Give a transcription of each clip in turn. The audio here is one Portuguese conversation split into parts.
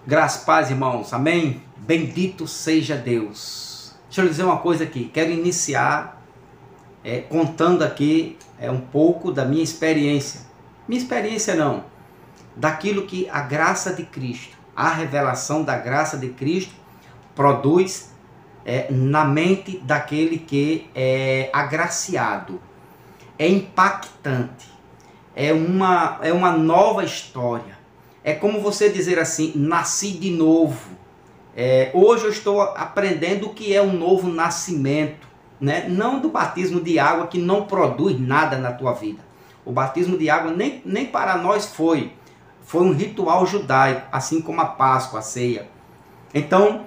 Graças, paz, irmãos. Amém? Bendito seja Deus. Deixa eu lhe dizer uma coisa aqui. Quero iniciar contando aqui um pouco da minha experiência. Minha experiência não. Daquilo que a graça de Cristo, a revelação da graça de Cristo produz na mente daquele que é agraciado. É impactante. É uma nova história. É como você dizer assim, nasci de novo. Hoje eu estou aprendendo o que é um novo nascimento, né? Não do batismo de água que não produz nada na tua vida. O batismo de água nem para nós foi um ritual judaico, assim como a Páscoa, a ceia. Então,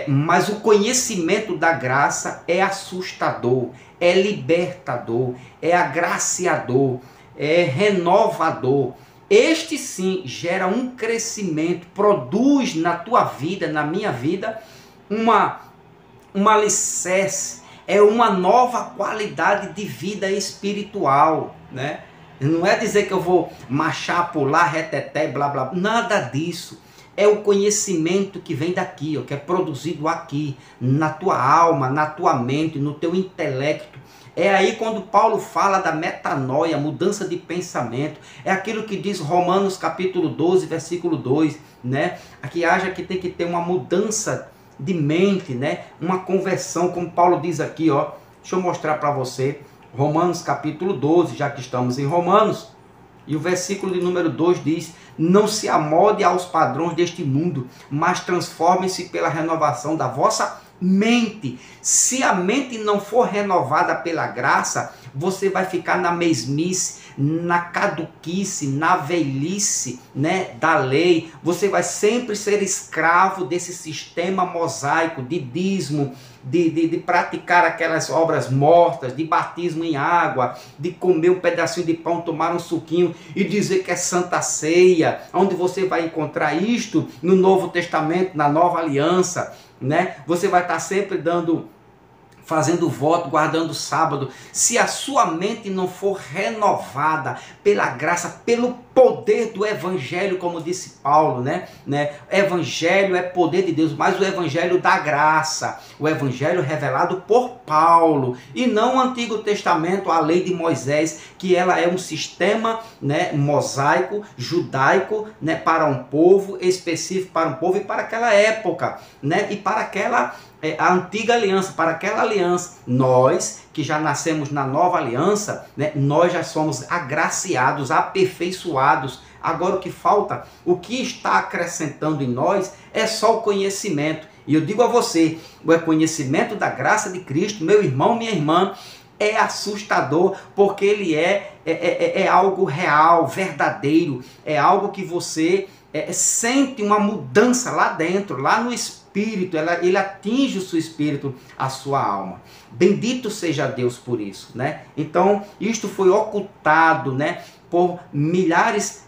mas o conhecimento da graça é assustador, é libertador, é agraciador, é renovador. Este sim gera um crescimento, produz na tua vida, na minha vida, uma alicerce, uma nova qualidade de vida espiritual, né? Não é dizer que eu vou marchar, pular, reteté, blá, blá, nada disso. É o conhecimento que vem daqui, que é produzido aqui, na tua alma, na tua mente, no teu intelecto. É aí quando Paulo fala da metanoia, mudança de pensamento. É aquilo que diz Romanos capítulo 12, versículo 2, né? Aqui haja que tem que ter uma mudança de mente, né? Uma conversão, como Paulo diz aqui, ó. Deixa eu mostrar para você. Romanos capítulo 12, já que estamos em Romanos. E o versículo de número 2 diz: não se amolde aos padrões deste mundo, mas transformem-se pela renovação da vossa mente. Se a mente não for renovada pela graça, você vai ficar na mesmice, na caduquice, na velhice, né, da lei. Você vai sempre ser escravo desse sistema mosaico de dízimo, de praticar aquelas obras mortas, de batismo em água, de comer um pedacinho de pão, tomar um suquinho e dizer que é Santa Ceia. Onde você vai encontrar isto? No Novo Testamento, na Nova Aliança, né? Você vai estar sempre fazendo voto, guardando o sábado. Se a sua mente não for renovada pela graça, pelo poder do Evangelho, como disse Paulo, né? Evangelho é poder de Deus, mas o Evangelho da graça, o Evangelho revelado por Paulo, e não o Antigo Testamento, a lei de Moisés, que ela é um sistema, né, mosaico, judaico, né, para um povo específico, para um povo e para aquela época, né, e para aquela a antiga aliança, para aquela aliança. Nós que já nascemos na nova aliança, né, nós já somos agraciados, aperfeiçoados. Agora o que falta, o que está acrescentando em nós é só o conhecimento. E eu digo a você, o conhecimento da graça de Cristo, meu irmão, minha irmã, é assustador, porque ele é algo real, verdadeiro, é algo que você sente uma mudança lá dentro, lá no espírito, ele atinge o seu espírito, a sua alma. Bendito seja Deus por isso, né? Então, isto foi ocultado, né, por milhares,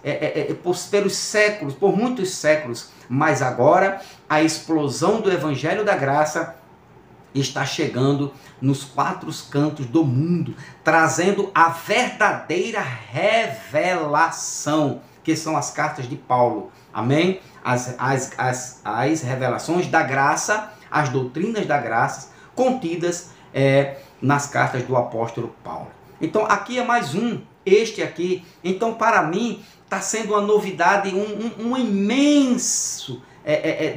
pelos séculos, por muitos séculos, mas agora a explosão do Evangelho da Graça está chegando nos quatro cantos do mundo, trazendo a verdadeira revelação, que são as cartas de Paulo. Amém? As revelações da graça, as doutrinas da graça, contidas nas cartas do apóstolo Paulo. Então, aqui é mais este aqui. Então, para mim, está sendo uma novidade, um imenso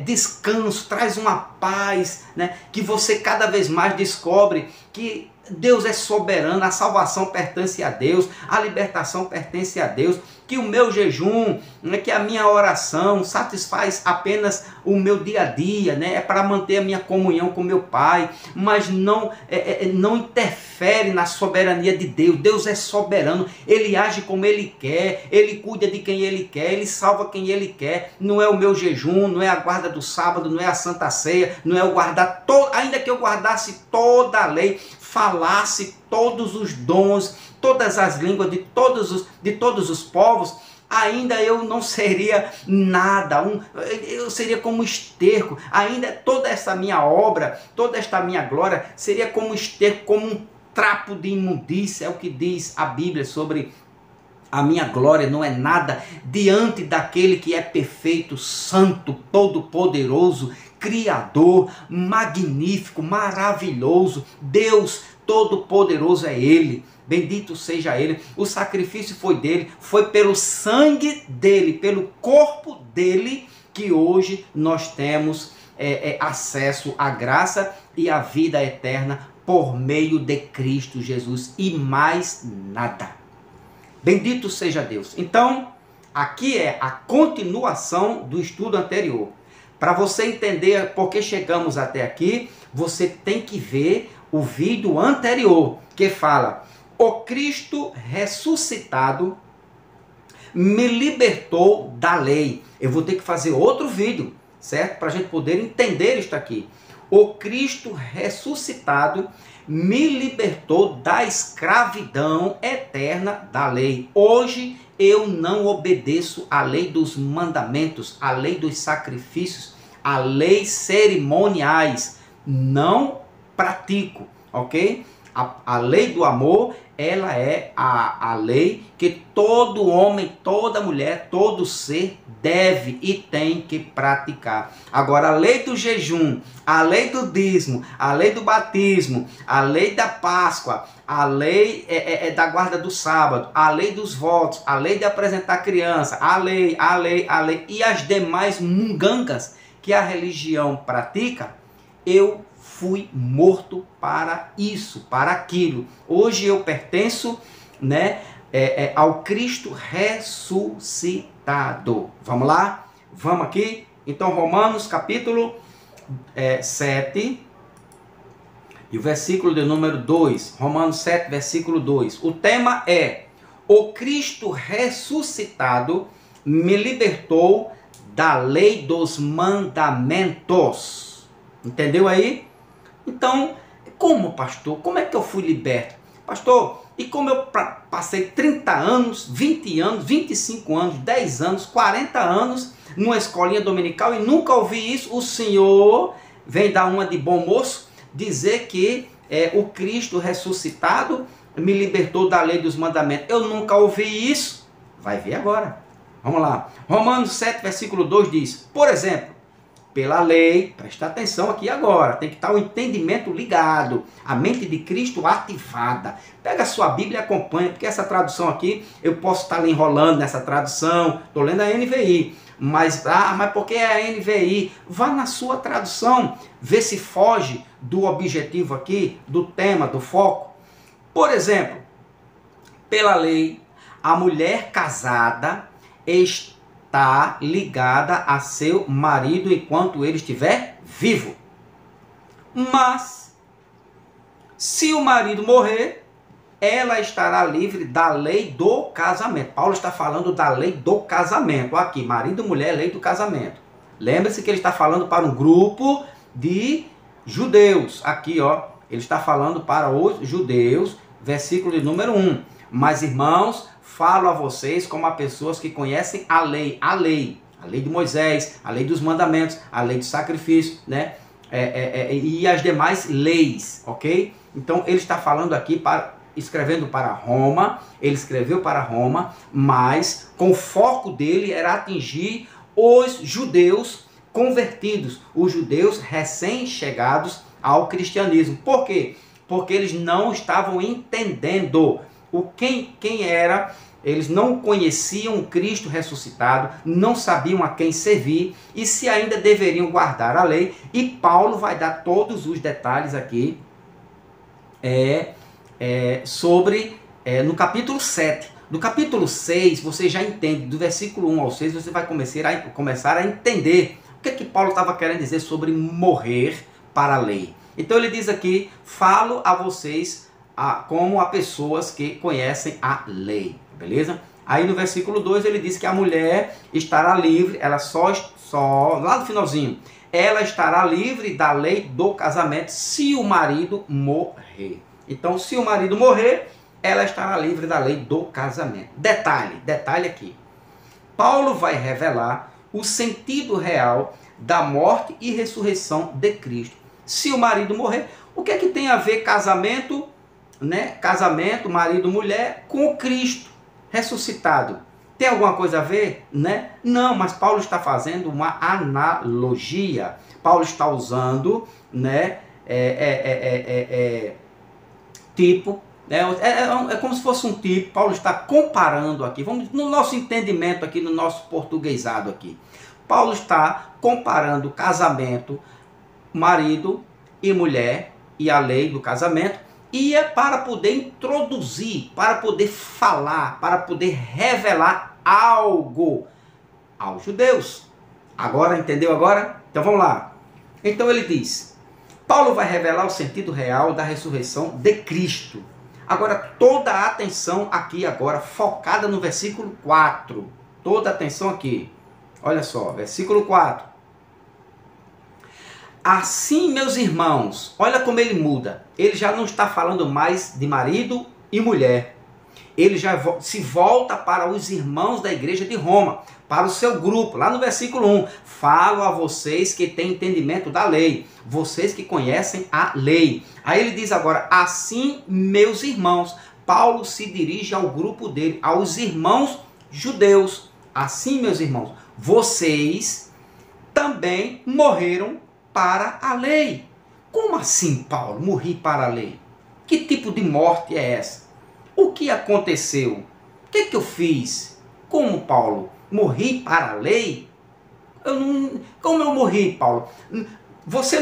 descanso, traz uma paz, né, que você cada vez mais descobre que Deus é soberano, a salvação pertence a Deus, a libertação pertence a Deus, que o meu jejum, né, que a minha oração satisfaz apenas o meu dia a dia, né, é para manter a minha comunhão com meu Pai, mas não interfere na soberania de Deus. Deus é soberano, Ele age como Ele quer, Ele cuida de quem Ele quer, Ele salva quem Ele quer. Não é o meu jejum, não é a guarda do sábado, não é a Santa Ceia, não é o guardar, ainda que eu guardasse toda a lei, falasse todos os dons, todas as línguas de todos os povos, ainda eu não seria nada, eu seria como esterco. Ainda toda essa minha obra, toda esta minha glória seria como esterco, como um trapo de imundícia. É o que diz a Bíblia sobre A minha glória não é nada diante daquele que é perfeito, santo, todo-poderoso, criador, magnífico, maravilhoso. Deus todo-poderoso é Ele. Bendito seja Ele. O sacrifício foi dele, foi pelo sangue dele, pelo corpo dele, que hoje nós temos acesso à graça e à vida eterna por meio de Cristo Jesus, e mais nada. Bendito seja Deus. Então, aqui é a continuação do estudo anterior. Para você entender por que chegamos até aqui, você tem que ver o vídeo anterior, que fala: o Cristo ressuscitado me libertou da lei. Eu vou ter que fazer outro vídeo, certo? Para a gente poder entender isto aqui. O Cristo ressuscitado me libertou da escravidão eterna da lei. Hoje eu não obedeço à lei dos mandamentos, à lei dos sacrifícios, à lei cerimoniais. Não pratico, ok? A lei do amor, ela é a lei que todo homem, toda mulher, todo ser deve e tem que praticar. Agora, a lei do jejum, a lei do dízimo, a lei do batismo, a lei da Páscoa, a lei da guarda do sábado, a lei dos votos, a lei de apresentar criança, a lei e as demais mungangas que a religião pratica, eu fui morto para isso, para aquilo. Hoje eu pertenço, ao Cristo ressuscitado. Vamos lá? Vamos aqui? Então, Romanos capítulo 7 e o versículo de número 2. Romanos 7, versículo 2. O tema é: o Cristo ressuscitado me libertou da lei dos mandamentos. Entendeu aí? Então, como, pastor? Como é que eu fui liberto? Pastor, e como eu passei 30 anos, 20 anos, 25 anos, 10 anos, 40 anos numa escolinha dominical e nunca ouvi isso, o Senhor vem dar uma de bom moço, dizer que o Cristo ressuscitado me libertou da lei dos mandamentos. Eu nunca ouvi isso. Vai ver agora. Vamos lá. Romanos 7, versículo 2 diz: por exemplo, pela lei, presta atenção aqui agora, tem que estar o entendimento ligado, a mente de Cristo ativada. Pega a sua Bíblia e acompanha, porque essa tradução aqui, eu posso estar enrolando nessa tradução, estou lendo a NVI, mas por que é a NVI? Vá na sua tradução, vê se foge do objetivo aqui, do tema, do foco. Por exemplo, pela lei, a mulher casada está ligada a seu marido enquanto ele estiver vivo. Mas, se o marido morrer, ela estará livre da lei do casamento. Paulo está falando da lei do casamento. Aqui, marido e mulher, lei do casamento. Lembre-se que ele está falando para um grupo de judeus. Aqui, ó, ele está falando para os judeus, versículo de número 1. Mas, irmãos, falo a vocês como a pessoas que conhecem a lei de Moisés, a lei dos mandamentos, a lei do sacrifício, e as demais leis, ok? Então ele está falando aqui, escrevendo para Roma, ele escreveu para Roma, mas com o foco dele era atingir os judeus convertidos, os judeus recém-chegados ao cristianismo. Por quê? Porque eles não estavam entendendo quem era. Eles não conheciam o Cristo ressuscitado, não sabiam a quem servir e se ainda deveriam guardar a lei. E Paulo vai dar todos os detalhes aqui sobre, no capítulo 7. No capítulo 6, você já entende, do versículo 1 ao 6, você vai começar a entender o que Paulo estava querendo dizer sobre morrer para a lei. Então ele diz aqui: falo a vocês como a pessoas que conhecem a lei. Beleza? Aí no versículo 2 ele diz que a mulher estará livre, ela só lá no finalzinho, ela estará livre da lei do casamento se o marido morrer. Então, se o marido morrer, ela estará livre da lei do casamento. Detalhe aqui. Paulo vai revelar o sentido real da morte e ressurreição de Cristo. Se o marido morrer, o que é que tem a ver casamento, Casamento, marido, mulher, com Cristo? ressuscitado. Tem alguma coisa a ver? Né? Não, mas Paulo está fazendo uma analogia. Paulo está usando, né, tipo, é como se fosse um tipo. Paulo está comparando aqui, vamos no nosso entendimento aqui, no nosso portuguesado aqui. Paulo está comparando casamento, marido e mulher, e a lei do casamento, e é para poder introduzir, para poder falar, para poder revelar algo aos judeus. Agora, entendeu agora? Então vamos lá. Então ele diz, Paulo vai revelar o sentido real da ressurreição de Cristo. Agora, toda a atenção aqui agora, focada no versículo 4. Toda a atenção aqui. Olha só, versículo 4. Assim, meus irmãos, olha como ele muda. Ele já não está falando mais de marido e mulher. Ele já se volta para os irmãos da igreja de Roma, para o seu grupo. Lá no versículo 1, falo a vocês que têm entendimento da lei, vocês que conhecem a lei. Aí ele diz agora, assim, meus irmãos. Paulo se dirige ao grupo dele, aos irmãos judeus. Assim, meus irmãos, vocês também morreram para a lei. Como assim, Paulo? Morri para a lei? Que tipo de morte é essa? O que aconteceu? O que eu fiz? Como, Paulo? Morri para a lei? Como eu morri, Paulo? Você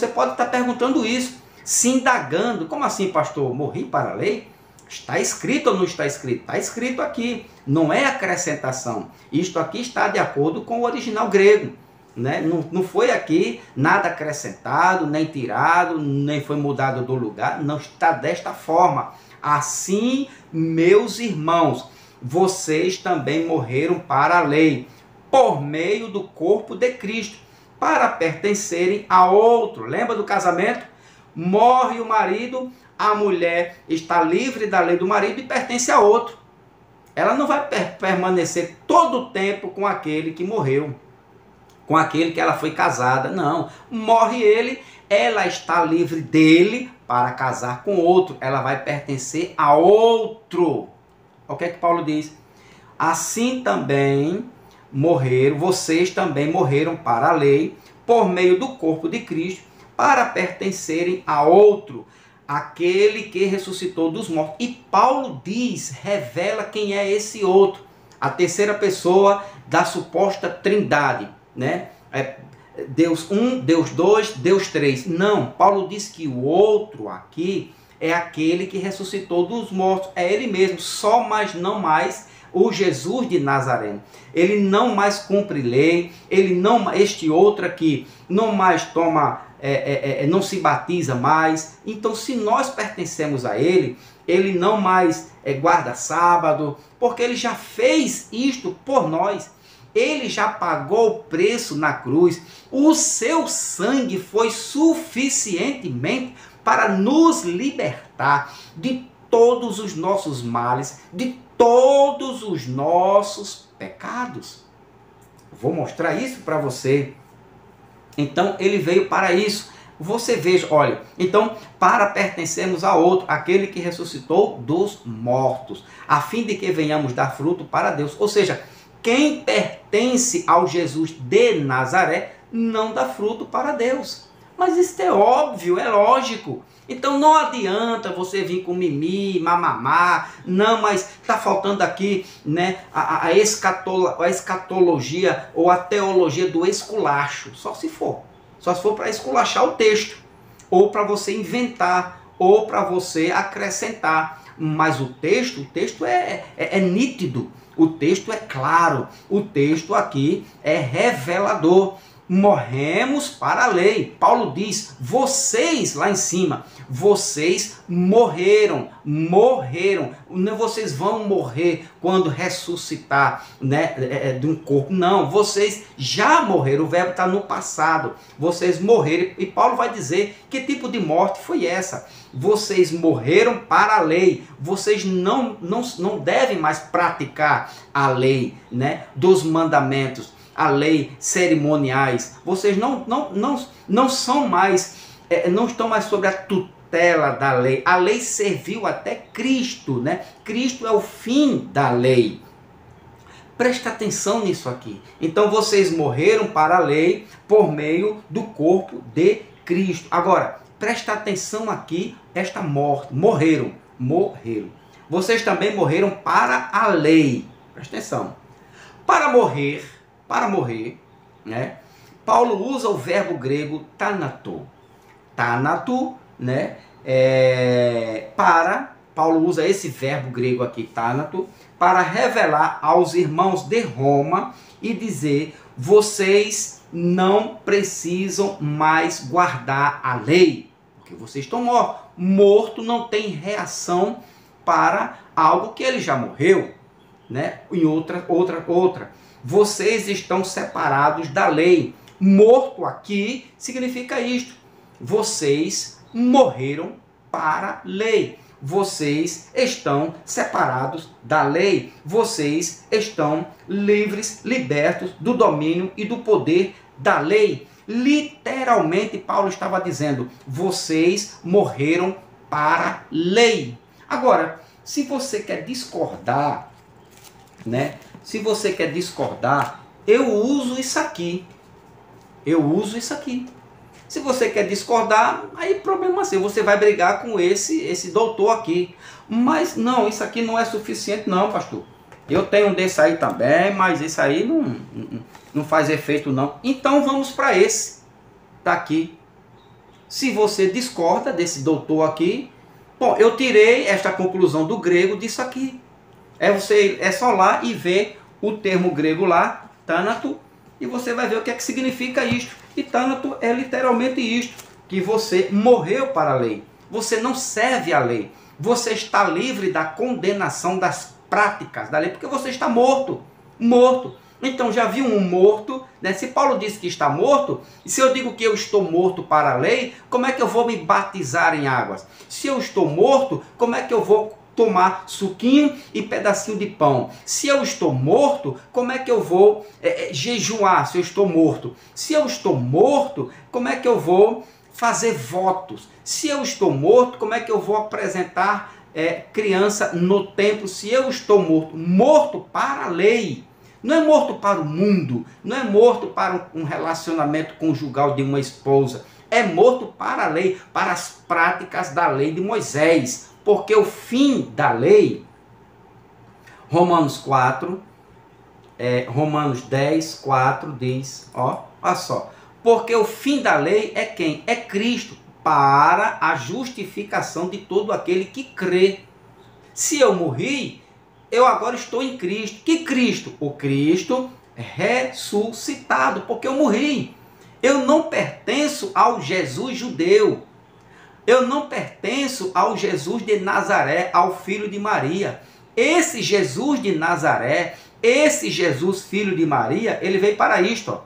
pode estar perguntando isso, se indagando. Como assim, pastor? Morri para a lei? Está escrito ou não está escrito? Está escrito aqui. Não é acrescentação. Isto aqui está de acordo com o original grego. Né? Não foi aqui nada acrescentado, nem tirado, nem foi mudado do lugar. Não está desta forma. Assim, meus irmãos, vocês também morreram para a lei, por meio do corpo de Cristo, para pertencerem a outro. Lembra do casamento? Morre o marido, a mulher está livre da lei do marido e pertence a outro. Ela não vai permanecer todo o tempo com aquele que morreu, com aquele que ela foi casada. Não, morre ele, ela está livre dele para casar com outro. Ela vai pertencer a outro. O que é que Paulo diz? Assim também morreram, vocês também morreram para a lei, por meio do corpo de Cristo, para pertencerem a outro, aquele que ressuscitou dos mortos. E Paulo diz, revela quem é esse outro, a terceira pessoa da suposta trindade, né? Deus 1, Deus 2, Deus 3. Não, Paulo diz que o outro aqui é aquele que ressuscitou dos mortos. É ele mesmo, só mais não mais o Jesus de Nazaré. Ele não mais cumpre lei, este outro aqui não mais toma, não se batiza mais. Então, se nós pertencemos a ele, ele não mais guarda sábado, porque ele já fez isto por nós. Ele já pagou o preço na cruz. O seu sangue foi suficientemente para nos libertar de todos os nossos males, de todos os nossos pecados. Vou mostrar isso para você. Então, ele veio para isso. Você veja, olha, então, para pertencermos a outro, aquele que ressuscitou dos mortos, a fim de que venhamos dar fruto para Deus. Ou seja, quem pertence ao Jesus de Nazaré não dá fruto para Deus. Mas isso é óbvio, é lógico. Então não adianta você vir com mimi, mamamá. Não, mas está faltando aqui, né, a escatologia ou a teologia do esculacho. Só se for para esculachar o texto, ou para você inventar, ou para você acrescentar. Mas o texto é nítido. O texto é claro, o texto aqui é revelador. Morremos para a lei. Paulo diz, vocês lá em cima, vocês morreram. Vocês vão morrer quando ressuscitar, né, de um corpo. Não, vocês já morreram. O verbo está no passado. Vocês morreram. E Paulo vai dizer que tipo de morte foi essa. Vocês morreram para a lei. Vocês não devem mais praticar a lei, né, dos mandamentos, a lei cerimoniais. Vocês não são mais, não estão mais sob a tutela da lei. A lei serviu até Cristo, né? Cristo é o fim da lei. Presta atenção nisso aqui. Então vocês morreram para a lei por meio do corpo de Cristo. Agora, presta atenção aqui, esta morte. Morreram. Vocês também morreram para a lei. Presta atenção. Para morrer, né? Paulo usa o verbo grego thanato. Thanato, né? Paulo usa esse verbo grego aqui, thanato, para revelar aos irmãos de Roma e dizer: vocês não precisam mais guardar a lei, porque vocês estão mortos. Morto não tem reação para algo que ele já morreu, né? Em outra. Vocês estão separados da lei. Morto aqui significa isto: vocês morreram para a lei. Vocês estão separados da lei. Vocês estão livres, libertos do domínio e do poder da lei. Literalmente, Paulo estava dizendo: vocês morreram para a lei. Agora, se você quer discordar, né? Se você quer discordar, eu uso isso aqui. Se você quer discordar, aí problema seu, você vai brigar com esse doutor aqui. Mas não, isso aqui não é suficiente não, pastor. Eu tenho um desse aí também, mas isso aí não faz efeito não. Então vamos para esse, tá aqui. Se você discorda desse doutor aqui, bom, eu tirei esta conclusão do grego disso aqui. É só lá e ver o termo grego lá, thanato, e você vai ver o que é que significa isto. E thanato é literalmente isto, que você morreu para a lei. Você não serve à lei. Você está livre da condenação das práticas da lei, porque você está morto. Então já viu um morto, né? Se Paulo disse que está morto, e se eu digo que eu estou morto para a lei, como é que eu vou me batizar em águas? Se eu estou morto, como é que eu vou tomar suquinho e pedacinho de pão? Se eu estou morto, como é que eu vou jejuar se eu estou morto? Se eu estou morto, como é que eu vou fazer votos? Se eu estou morto, como é que eu vou apresentar criança no templo? Se eu estou morto para a lei. Não é morto para o mundo, não é morto para um relacionamento conjugal de uma esposa. É morto para a lei, para as práticas da lei de Moisés. Porque o fim da lei, Romanos 10, 4 diz, olha só. Porque o fim da lei é quem? É Cristo, para a justificação de todo aquele que crê. Se eu morri, eu agora estou em Cristo. Que Cristo? O Cristo ressuscitado, porque eu morri. Eu não pertenço ao Jesus judeu. Eu não pertenço ao Jesus de Nazaré, ao filho de Maria. Esse Jesus de Nazaré, esse Jesus filho de Maria, ele veio para isto,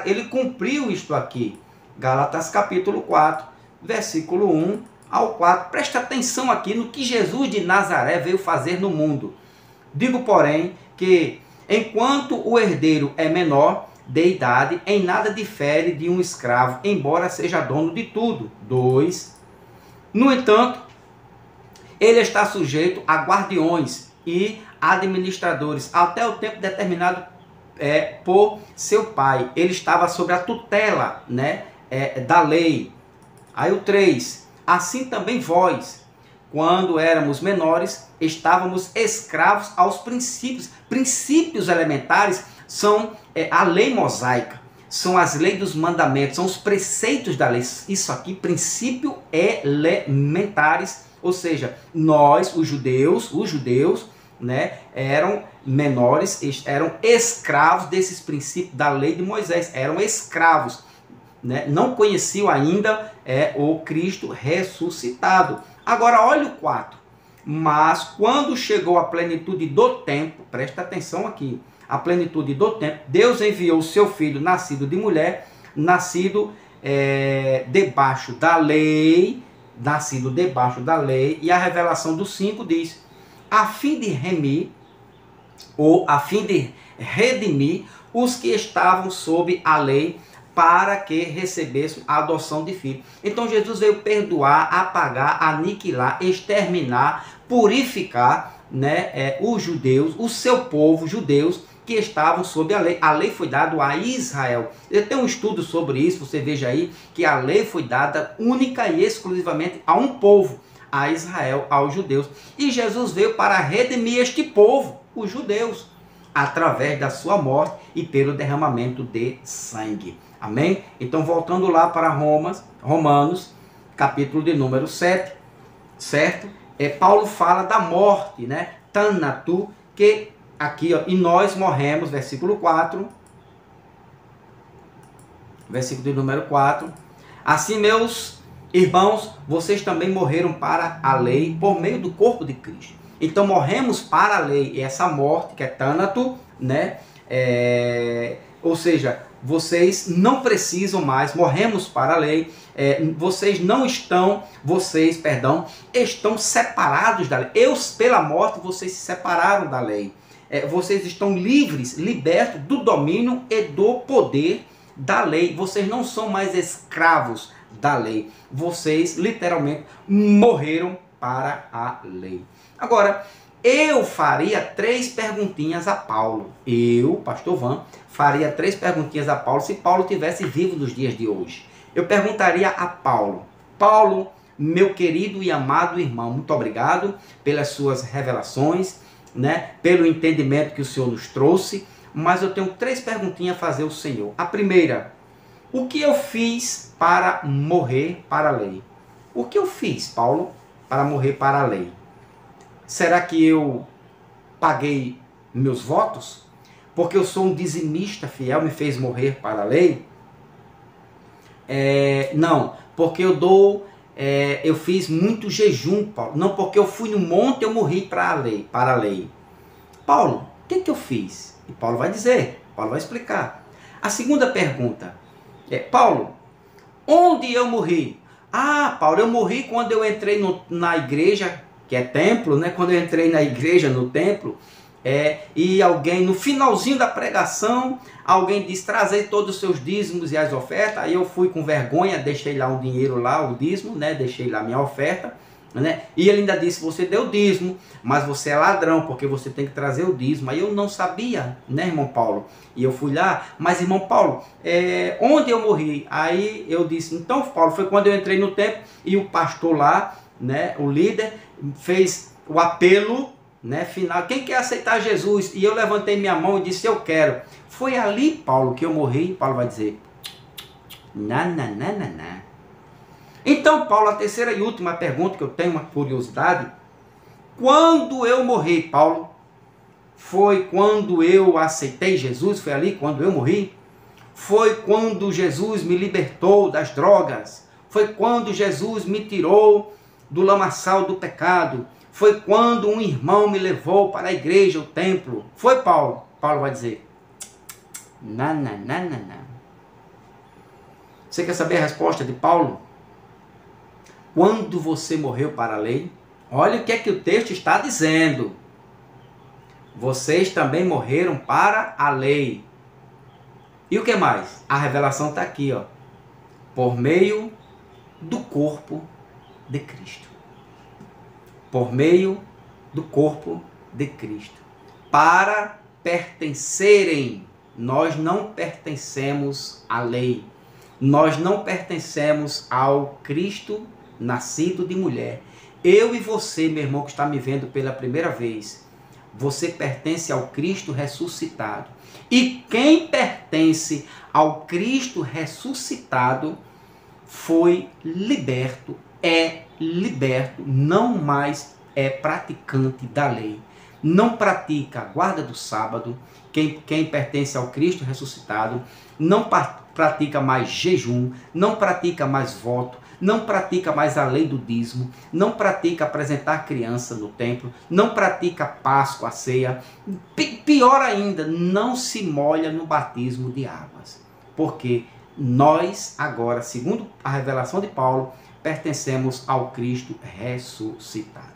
ele cumpriu isto aqui. Gálatas capítulo 4, versículo 1 ao 4. Presta atenção aqui no que Jesus de Nazaré veio fazer no mundo. Digo, porém, que enquanto o herdeiro é menor de idade, em nada difere de um escravo, embora seja dono de tudo. 2. No entanto, ele está sujeito a guardiões e administradores, até o tempo determinado por seu pai. Ele estava sob a tutela, né, da lei. Aí o 3. Assim também vós, quando éramos menores, estávamos escravos aos princípios. Princípios elementares são a lei mosaica. São as leis dos mandamentos, são os preceitos da lei. Isso aqui, princípio elementares, ou seja, nós, os judeus, né, eram menores, eram escravos desses princípios da lei de Moisés, eram escravos, né, não conheciam ainda o Cristo ressuscitado. Agora olha o 4. Mas quando chegou a plenitude do tempo, presta atenção aqui, a plenitude do tempo, Deus enviou o seu filho, nascido de mulher, nascido debaixo da lei, e a revelação do 5 diz, a fim de remir, ou a fim de redimir os que estavam sob a lei, para que recebessem a adoção de filho. Então Jesus veio perdoar, apagar, aniquilar, exterminar, purificar, né, os judeus, o seu povo, judeus, que estavam sob a lei. A lei foi dada a Israel. Eu tenho um estudo sobre isso, você veja aí, que a lei foi dada única e exclusivamente a um povo, a Israel, aos judeus. E Jesus veio para redimir este povo, os judeus, através da sua morte e pelo derramamento de sangue. Amém? Então, voltando lá para Romanos, capítulo de número 7, certo? Paulo fala da morte, né? Tanatu, que aqui, ó, e nós morremos, versículo 4, versículo de número 4. Assim, meus irmãos, vocês também morreram para a lei por meio do corpo de Cristo. Então, morremos para a lei, e essa morte, que é Tânato, né? Ou seja, vocês não precisam mais, morremos para a lei, estão separados da lei. Pela morte, vocês se separaram da lei. Vocês estão livres, libertos do domínio e do poder da lei. Vocês não são mais escravos da lei. Vocês, literalmente, morreram para a lei. Agora, eu faria 3 perguntinhas a Paulo. Eu, pastor Van, faria 3 perguntinhas a Paulo se Paulo tivesse vivo nos dias de hoje. Eu perguntaria a Paulo: Paulo, meu querido e amado irmão, muito obrigado pelas suas revelações, né, pelo entendimento que o Senhor nos trouxe, mas eu tenho 3 perguntinhas a fazer ao Senhor. A primeira: o que eu fiz para morrer para a lei? O que eu fiz, Paulo, para morrer para a lei? Será que eu paguei meus votos? Porque eu sou um dizimista fiel, me fez morrer para a lei? Não, porque eu fiz muito jejum, Paulo. Não, porque eu fui no monte, eu morri para a lei. Paulo, o que eu fiz? E Paulo vai dizer, Paulo vai explicar. A segunda pergunta Paulo, onde eu morri? Ah, Paulo, eu morri quando eu entrei na igreja, que é templo, né? Quando eu entrei na igreja, no templo, e alguém, no finalzinho da pregação, alguém disse: trazei todos os seus dízimos e as ofertas. Aí eu fui com vergonha, deixei lá o dinheiro lá, o dízimo, né? Deixei lá minha oferta, né? E ele ainda disse: você deu dízimo, mas você é ladrão, porque você tem que trazer o dízimo. Aí eu não sabia, né, irmão Paulo? E eu fui lá, mas irmão Paulo, onde eu morri? Aí eu disse: então, Paulo, foi quando eu entrei no templo e o pastor lá, né, o líder, fez o apelo, né, final: quem quer aceitar Jesus? E eu levantei minha mão e disse: eu quero. Foi ali, Paulo, que eu morri. Paulo vai dizer: não. Então, Paulo, a terceira e última pergunta que eu tenho, uma curiosidade: quando eu morri, Paulo, foi quando eu aceitei Jesus? Foi ali quando eu morri? Foi quando Jesus me libertou das drogas? Foi quando Jesus me tirou do lamaçal do pecado? Foi quando um irmão me levou para a igreja, o templo? Foi, Paulo? Paulo vai dizer: não. Você quer saber a resposta de Paulo? Quando você morreu para a lei, olha o que é que o texto está dizendo. Vocês também morreram para a lei. E o que mais? A revelação está aqui, ó. Por meio do corpo de Cristo. Por meio do corpo de Cristo. Para pertencerem, nós não pertencemos à lei. Nós não pertencemos ao Cristo nascido de mulher. Eu e você, meu irmão, que está me vendo pela primeira vez, você pertence ao Cristo ressuscitado. E quem pertence ao Cristo ressuscitado foi liberto, é liberto, não mais é praticante da lei. Não pratica a guarda do sábado. Quem pertence ao Cristo ressuscitado não pratica mais jejum, não pratica mais voto, não pratica mais a lei do dízimo, não pratica apresentar criança no templo, não pratica Páscoa, a ceia. Pior ainda, não se molha no batismo de águas. Porque nós agora, segundo a revelação de Paulo, pertencemos ao Cristo ressuscitado.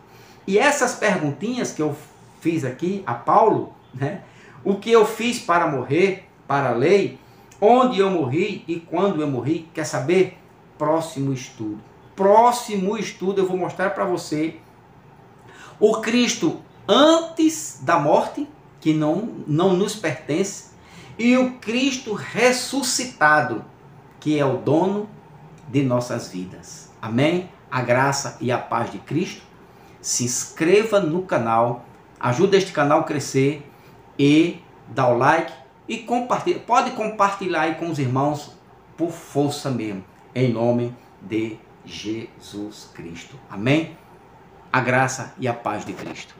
E essas perguntinhas que eu fiz aqui a Paulo, né? O que eu fiz para morrer para a lei, onde eu morri e quando eu morri. Quer saber? Próximo estudo. Próximo estudo eu vou mostrar para você o Cristo antes da morte, que não nos pertence, e o Cristo ressuscitado, que é o dono de nossas vidas. Amém? A graça e a paz de Cristo. Se inscreva no canal, ajuda este canal a crescer e dá o like e compartilha. Pode compartilhar aí com os irmãos por força mesmo, em nome de Jesus Cristo. Amém? A graça e a paz de Cristo.